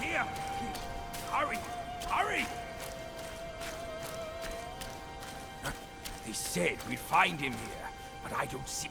here! Hurry! Hurry! They said we'd find him here, but I don't see...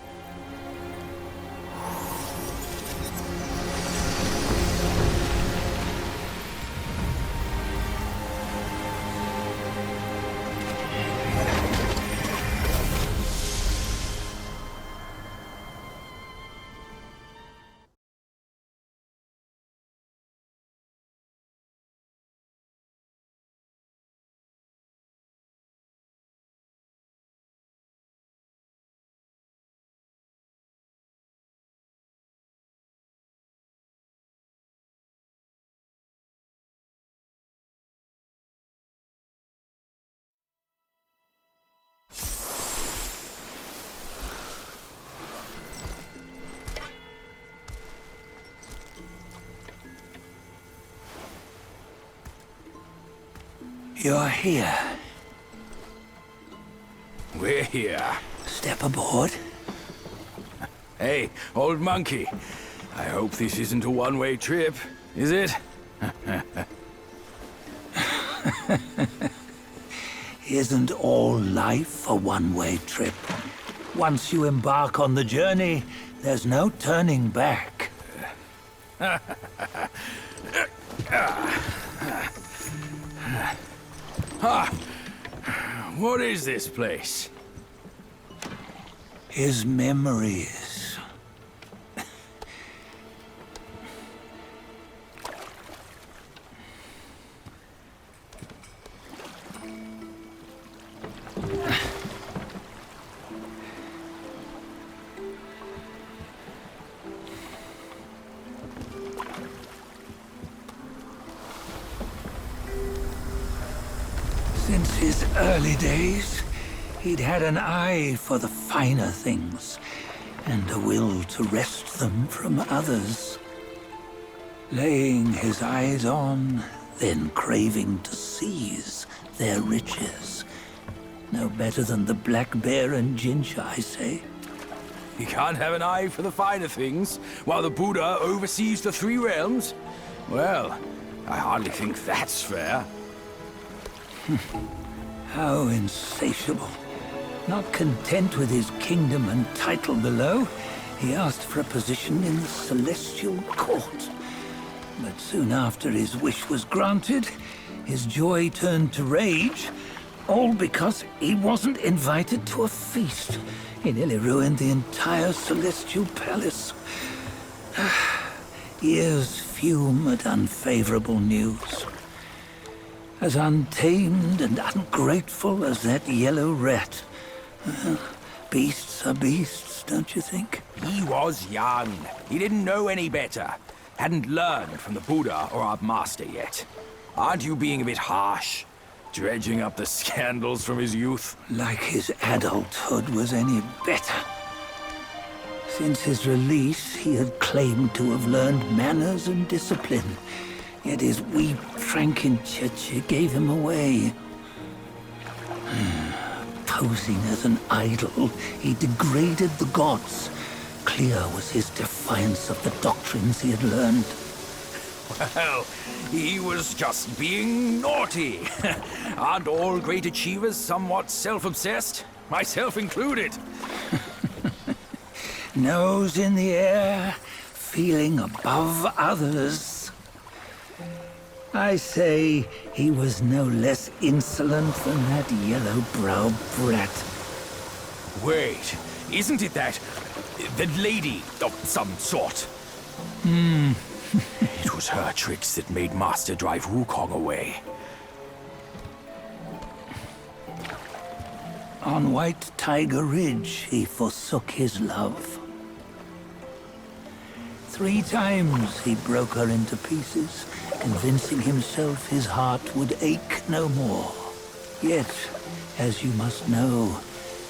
You're here. We're here. Step aboard. Hey, old monkey. I hope this isn't a one-way trip, is it? Isn't all life a one-way trip? Once you embark on the journey, there's no turning back. What is this place? His memories. Since his early days, he'd had an eye for the finer things, and a will to wrest them from others. Laying his eyes on, then craving to seize their riches. No better than the black bear and Ginger, I say. You can't have an eye for the finer things, while the Buddha oversees the three realms? Well, I hardly think that's fair. How insatiable. Not content with his kingdom and title below, he asked for a position in the celestial court. But soon after his wish was granted, his joy turned to rage, all because he wasn't invited to a feast. He nearly ruined the entire celestial palace. Ears fume at unfavorable news. As untamed and ungrateful as that yellow rat. Beasts are beasts, don't you think? He was young. He didn't know any better. Hadn't learned from the Buddha or our master yet. Aren't you being a bit harsh? Dredging up the scandals from his youth? Like his adulthood was any better. Since his release, he had claimed to have learned manners and discipline. Yet his weak Frankenchurch gave him away. Posing as an idol, he degraded the gods. Clear was his defiance of the doctrines he had learned. Well, he was just being naughty. Aren't all great achievers somewhat self-obsessed? Myself included. Nose in the air, feeling above others. I say he was no less insolent than that yellow-browed brat. Wait, isn't it that lady of some sort? It was her tricks that made Master drive Wukong away. On White Tiger Ridge, he forsook his love. 3 times he broke her into pieces, convincing himself his heart would ache no more. Yet, as you must know,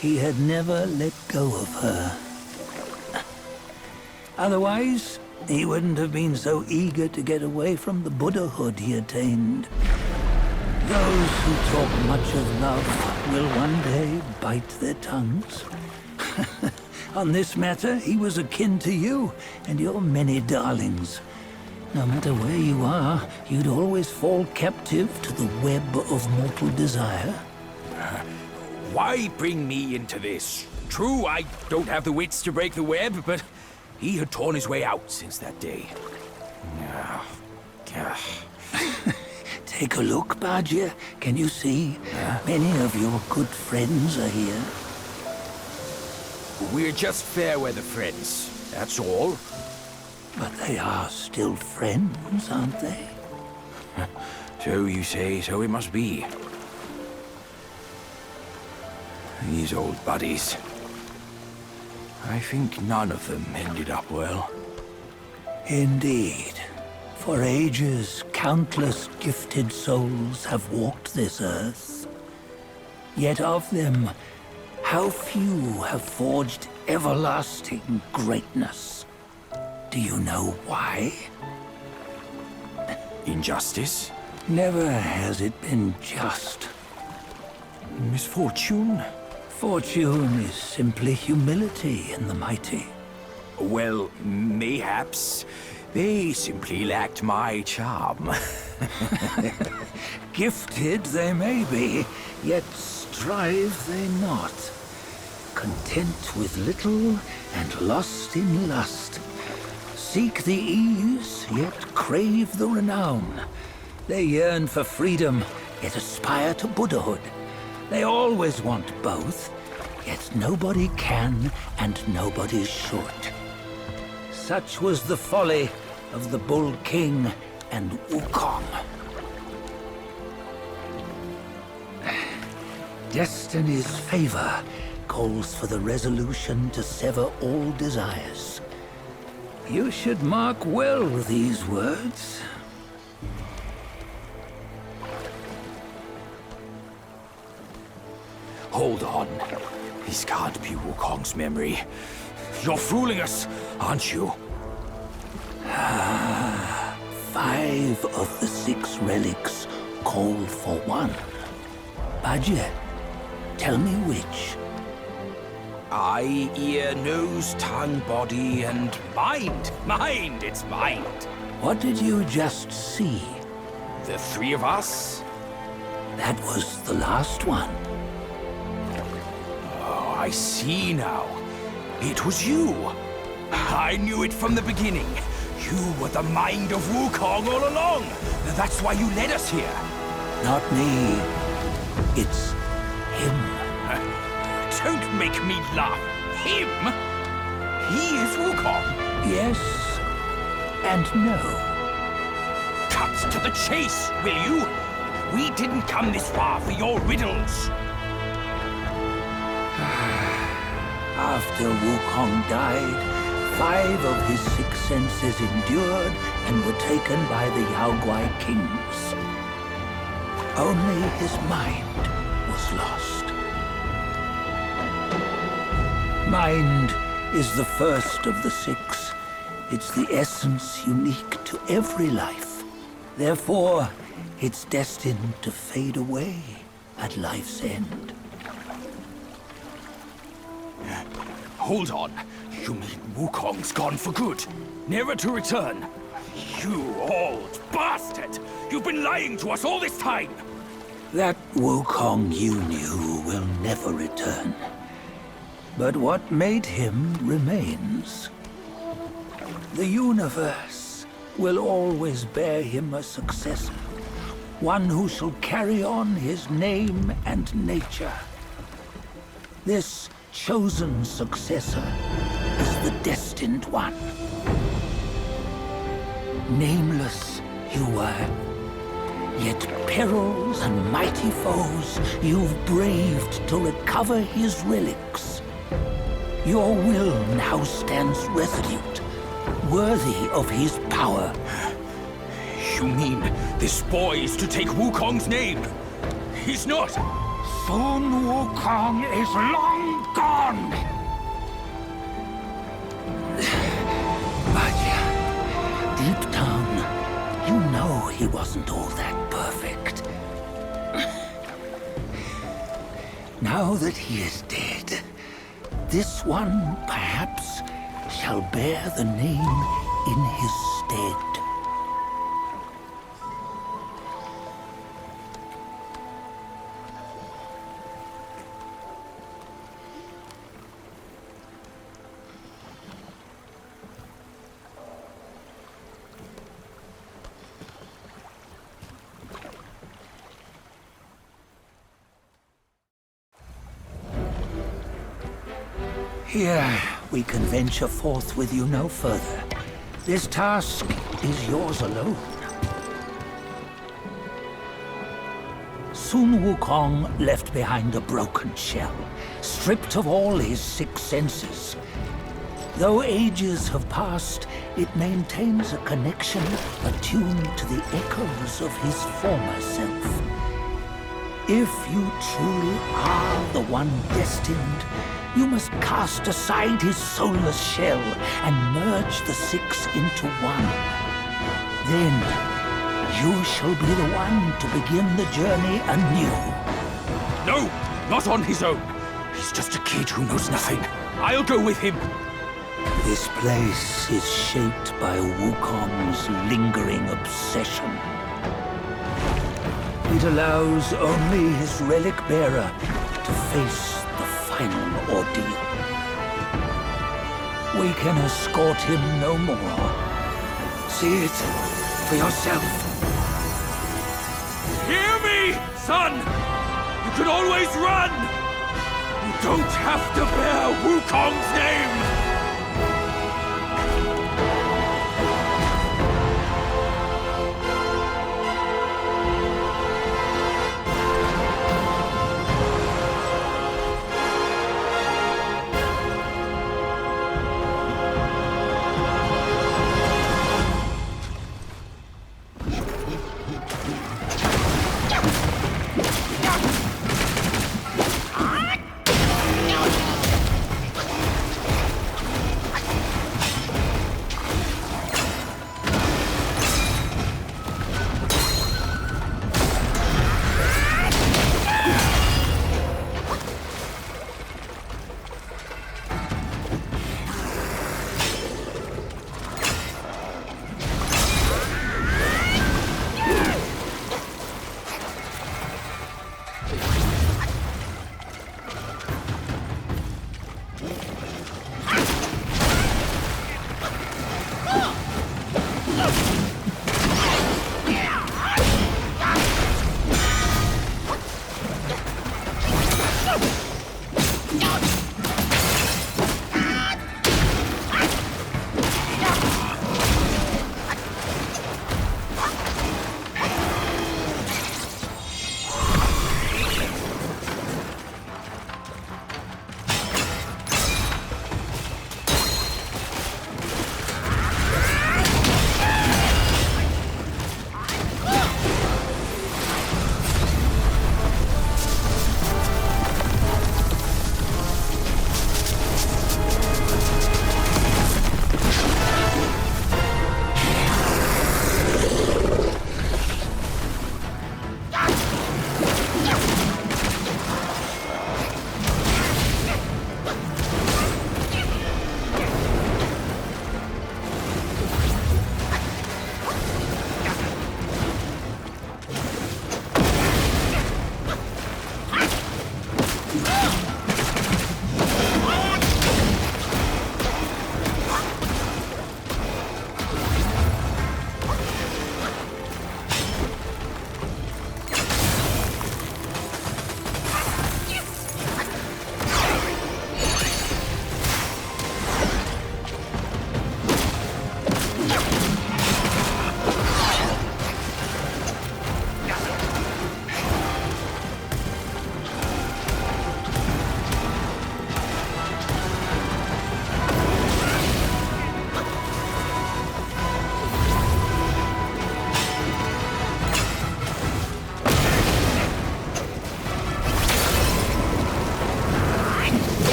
he had never let go of her. Otherwise, he wouldn't have been so eager to get away from the Buddhahood he attained. Those who talk much of love will one day bite their tongues. On this matter, he was akin to you and your many darlings. No matter where you are, you'd always fall captive to the web of mortal desire. Why bring me into this? True, I don't have the wits to break the web, but he had torn his way out since that day. Take a look, Badger. Can you see? Many of your good friends are here. We're just fair-weather friends, that's all. But they are still friends, aren't they? So you say, so it must be. These old buddies. I think none of them ended up well. Indeed. For ages, countless gifted souls have walked this earth. Yet of them, how few have forged everlasting greatness? Do you know why? Injustice? Never has it been just. Misfortune? Fortune is simply humility in the mighty. Well, mayhaps. They simply lacked my charm. Gifted they may be, yet strive they not. Content with little and lost in lust. Seek the ease, yet crave the renown. They yearn for freedom, yet aspire to Buddhahood. They always want both, yet nobody can and nobody should. Such was the folly of the Bull King and Wukong. Destiny's favor calls for the resolution to sever all desires. You should mark well these words. Hold on. This can't be Wukong's memory. You're fooling us, aren't you? 5 of the 6 relics call for one. Badger, tell me which. Eye, ear, nose, tongue, body, and mind. Mind, it's mind. What did you just see? The 3 of us? That was the last one. Oh, I see now. It was you. I knew it from the beginning. You were the mind of Wukong all along. That's why you led us here. Not me. It's him. Don't make me laugh. Him? He is Wukong. Yes and no. Cut to the chase, will you? We didn't come this far for your riddles. After Wukong died, 5 of his 6 senses endured and were taken by the Yaoguai kings. Only his mind was lost. Mind is the first of the 6. It's the essence unique to every life. Therefore, it's destined to fade away at life's end. Hold on. You mean Wukong's gone for good? Never to return? You old bastard! You've been lying to us all this time! That Wukong you knew will never return. But what made him remains. The universe will always bear him a successor. One who shall carry on his name and nature. This chosen successor is the destined one. Nameless you were, yet perils and mighty foes you've braved to recover his relics. Your will now stands resolute, worthy of his power. You mean this boy is to take Wukong's name? He's not! Soon Wukong is long gone! But deep down, you know he wasn't all that perfect. Now that he is dead, this one, perhaps, shall bear the name in his stead. Here, we can venture forth with you no further. This task is yours alone. Sun Wukong left behind a broken shell, stripped of all his 6 senses. Though ages have passed, it maintains a connection attuned to the echoes of his former self. If you truly are the one destined, you must cast aside his soulless shell and merge the 6 into one. Then, you shall be the one to begin the journey anew. No! Not on his own! He's just a kid who knows nothing. I'll go with him! This place is shaped by Wukong's lingering obsession. It allows only his relic bearer to face the final ordeal. We can escort him no more. See it for yourself. Hear me, son! You can always run! You don't have to bear Wukong's name!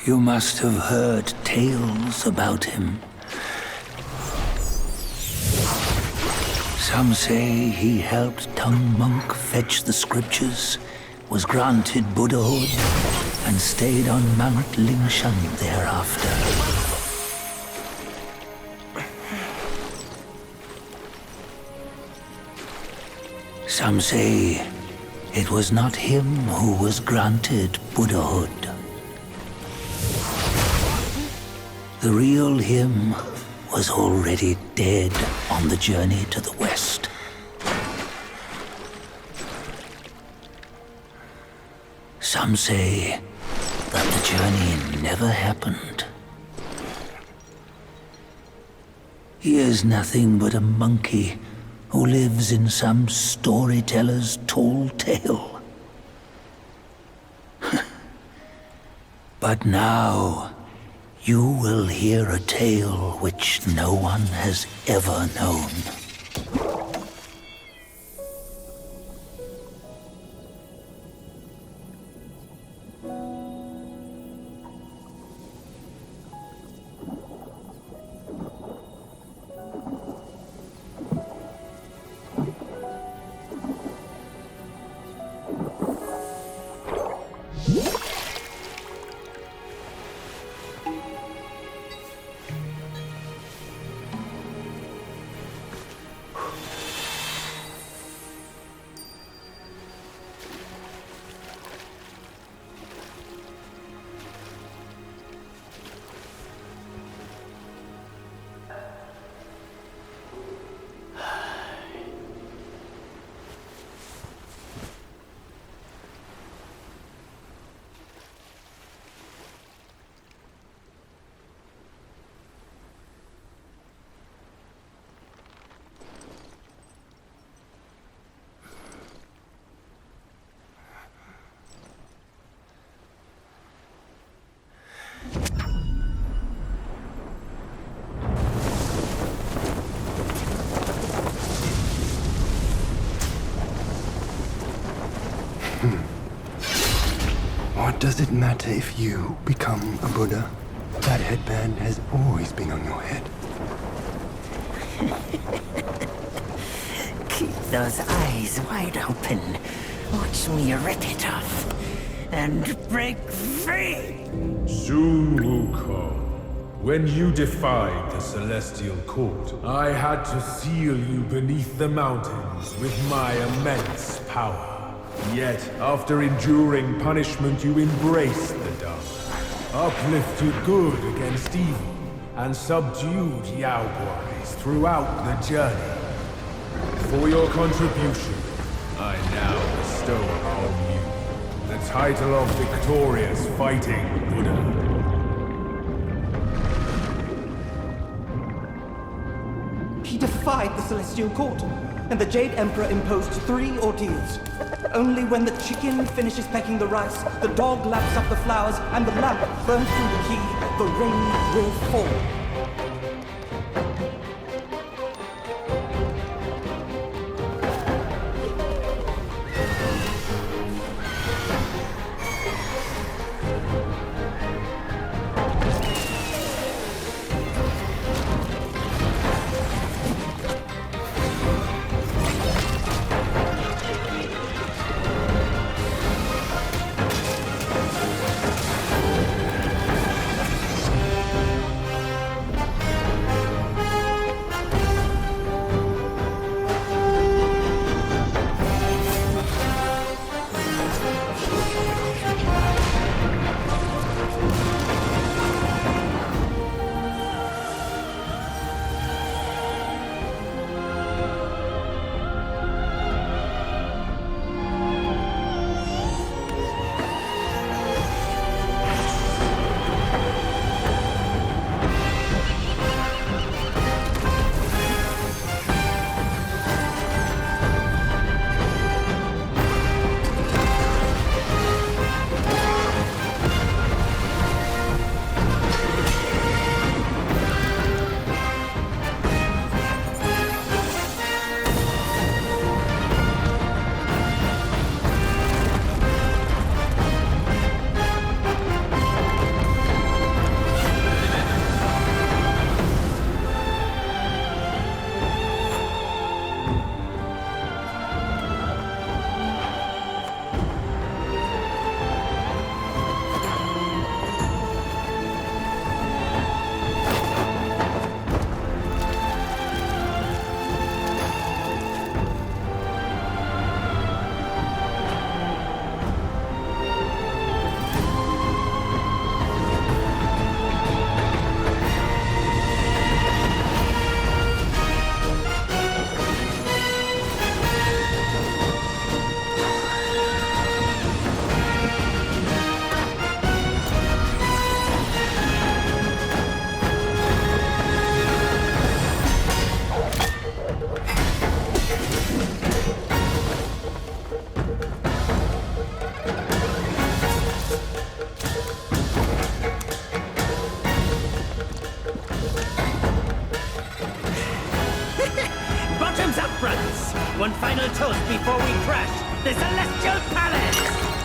You must have heard tales about him. Some say he helped Tung Monk fetch the scriptures, was granted Buddhahood, and stayed on Mount Lingshan thereafter. Some say it was not him who was granted Buddhahood. The real him was already dead on the journey to the west. Some say that the journey never happened. He is nothing but a monkey who lives in some storyteller's tall tale. But now, you will hear a tale which no one has ever known. What does it matter if you become a Buddha? That headband has always been on your head. Keep those eyes wide open. Watch me rip it off and break free. Sun Wukong, when you defied the Celestial Court, I had to seal you beneath the mountains with my immense power. Yet, after enduring punishment, you embraced the dark, uplifted good against evil, and subdued Yao Guais throughout the journey. For your contribution, I now bestow upon you the title of Victorious Fighting Buddha. He defied the Celestial Court, and the Jade Emperor imposed 3 ordeals. Only when the chicken finishes pecking the rice, the dog laps up the flowers, and the lamp burns through the key, the rain will fall. final toast before we crash the Celestial Palace!